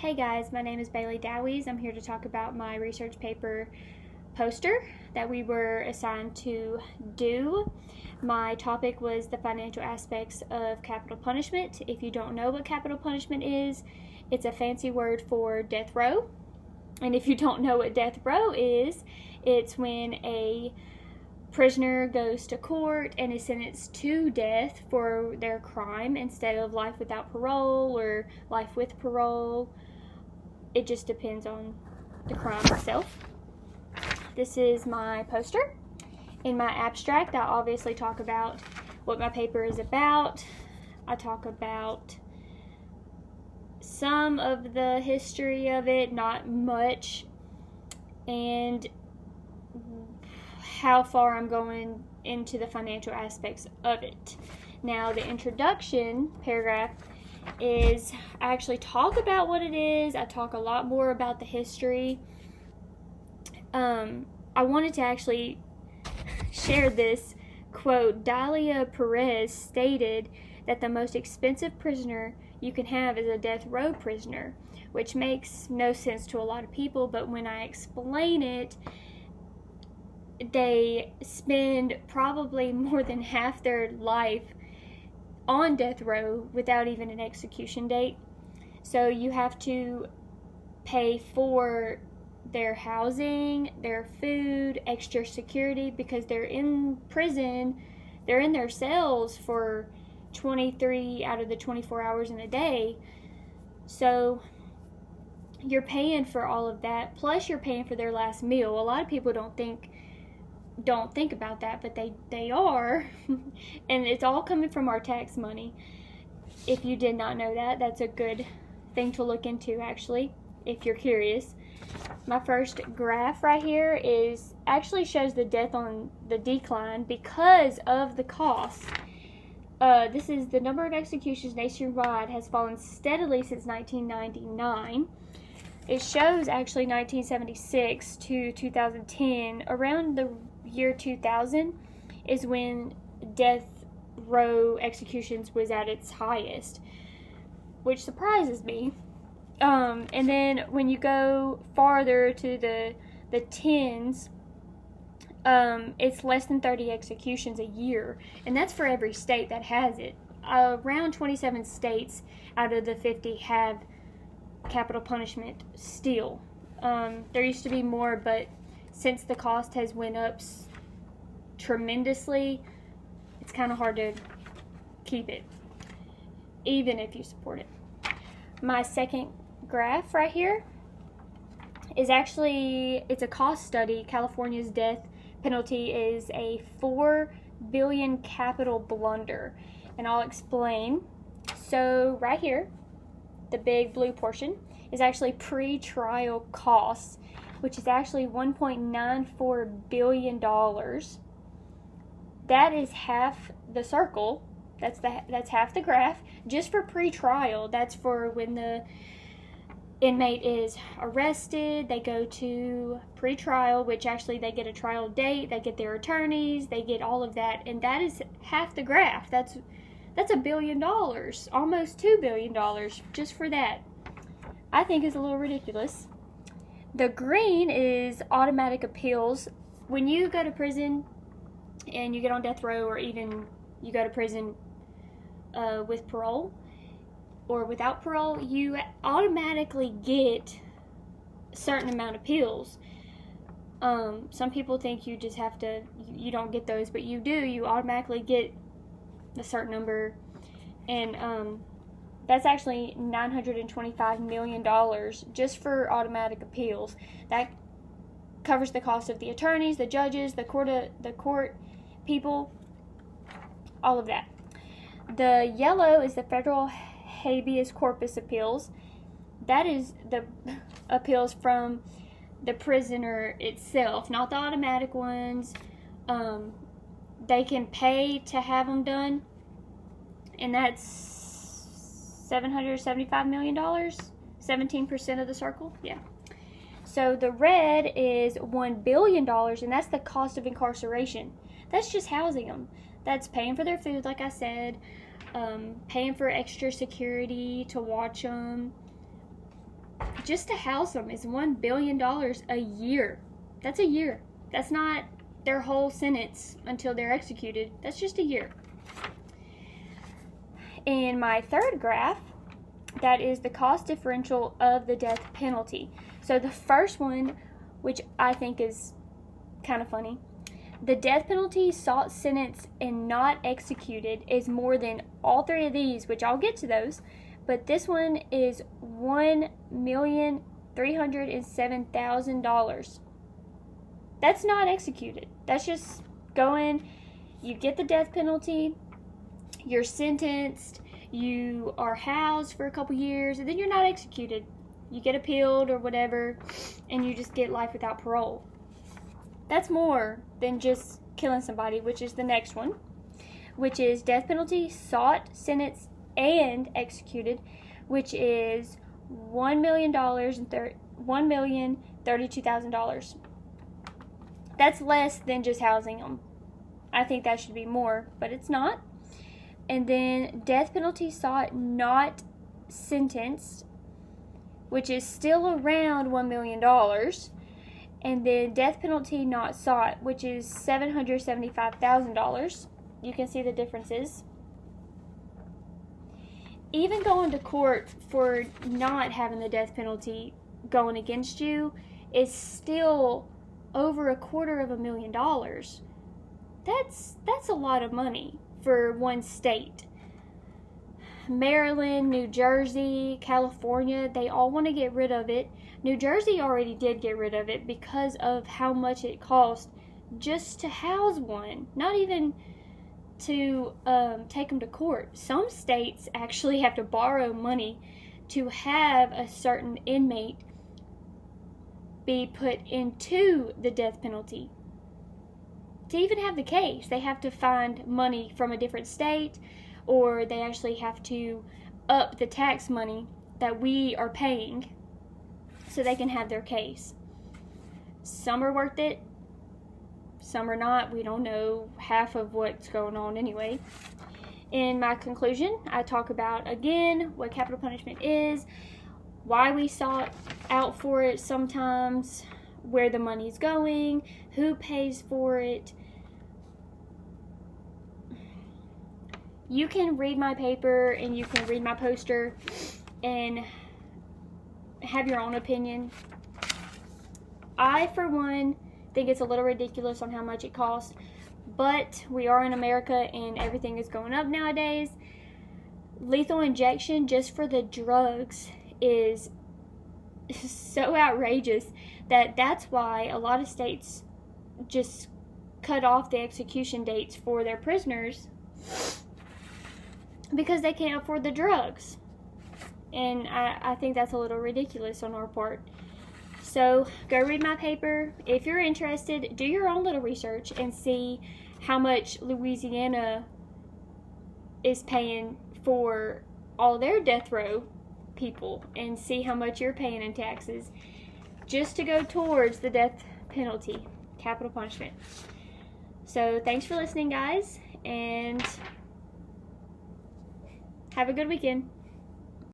Hey guys, my name is Bailey Dowies. I'm here to talk about my research paper poster that we were assigned to do. My topic was the financial aspects of capital punishment. If you don't know what capital punishment is, it's a fancy word for death row. And if you don't know what death row is, it's when a prisoner goes to court and is sentenced to death for their crime instead of life without parole or life with parole. It just depends on the crime itself. This is my poster. In my abstract, I obviously talk about what my paper is about. I talk about some of the history of it, not much, and how far I'm going into the financial aspects of it. Now, the introduction paragraph is I actually talk about what it is. I talk a lot more about the history. I wanted to actually share this quote. Dalia Perez stated that the most expensive prisoner you can have is a death row prisoner, which makes no sense to a lot of people, but when I explain it, they spend probably more than half their life on death row without even an execution date. So you have to pay for their housing, their food, extra security, because they're in prison. They're in their cells for 23 out of the 24 hours in a day. So you're paying for all of that, plus you're paying for their last meal. A lot of people don't think about that, but they are. And it's all coming from our tax money. If you did not know that, that's a good thing to look into, actually, if you're curious. My first graph right here actually shows the death on the decline because of the cost. This is the number of executions nationwide has fallen steadily since 1999. It shows actually 1976 to 2010. Around the year 2000 is when death row executions was at its highest, which surprises me. And then when you go farther to the tens, it's less than 30 executions a year, and that's for every state that has it. Around 27 states out of the 50 have capital punishment still. There used to be more, but since the cost has went up tremendously, it's kind of hard to keep it, even if you support it. My second graph right here is it's a cost study. California's death penalty is a $4 billion capital blunder, and I'll explain. So right here, the big blue portion is actually pre-trial costs, which is actually $1.94 billion. That is half the circle. That's half the graph just for pre-trial. That's for when the inmate is arrested, they go to pre-trial, which actually they get a trial date, they get their attorneys, they get all of that, and that is half the graph. That's $1 billion, almost $2 billion just for that. I think it's a little ridiculous. The green is automatic appeals. When you go to prison and you get on death row, or even you go to prison with parole or without parole, you automatically get a certain amount of appeals. Some people think you just have to, you don't get those, but you do. You automatically get a certain number, and that's actually $925 million just for automatic appeals. That covers the cost of the attorneys, the judges, the court people, all of that. The yellow is the federal habeas corpus appeals. That is the appeals from the prisoner itself, not the automatic ones. They can pay to have them done, and that's $775 million, 17% of the circle. Yeah. So the red is $1 billion, and that's the cost of incarceration. That's just housing them. That's paying for their food, like I said, paying for extra security to watch them, just to house them is $1 billion a year. That's a year. That's not their whole sentence until they're executed. That's just a year. In my third graph, that is the cost differential of the death penalty. So the first one, which I think is kind of funny, the death penalty, sought sentence, and not executed is more than all three of these, which I'll get to those. But this one is $1,307,000. That's not executed. That's just going, you get the death penalty, you're sentenced, you are housed for a couple years, and then you're not executed. You get appealed or whatever, and you just get life without parole. That's more than just killing somebody, which is the next one, which is death penalty, sought, sentenced, and executed, which is $1,032,000. That's less than just housing them. I think that should be more, but it's not. And then death penalty, sought, not sentenced, which is still around $1 million. And then death penalty, not sought, which is $775,000. You can see the differences. Even going to court for not having the death penalty going against you is still over $250,000. That's a lot of money for one state. Maryland, New Jersey, California, they all want to get rid of it. New Jersey already did get rid of it because of how much it cost just to house one, not even to take them to court. Some states actually have to borrow money to have a certain inmate be put into the death penalty. To even have the case, they have to find money from a different state, or they actually have to up the tax money that we are paying so they can have their case. Some are worth it, some are not. We don't know half of what's going on anyway. In my conclusion, I talk about, again, what capital punishment is, why we sought out for it sometimes, where the money's going, who pays for it. You can read my paper and you can read my poster and have your own opinion. I, for one, think it's a little ridiculous on how much it costs, but we are in America and everything is going up nowadays. Lethal injection just for the drugs is so outrageous that's why a lot of states just cut off the execution dates for their prisoners, because they can't afford the drugs. And I think that's a little ridiculous on our part. So go read my paper. If you're interested, do your own little research and see how much Louisiana is paying for all their death row people, and see how much you're paying in taxes just to go towards the death penalty, capital punishment. So thanks for listening, guys, and have a good weekend.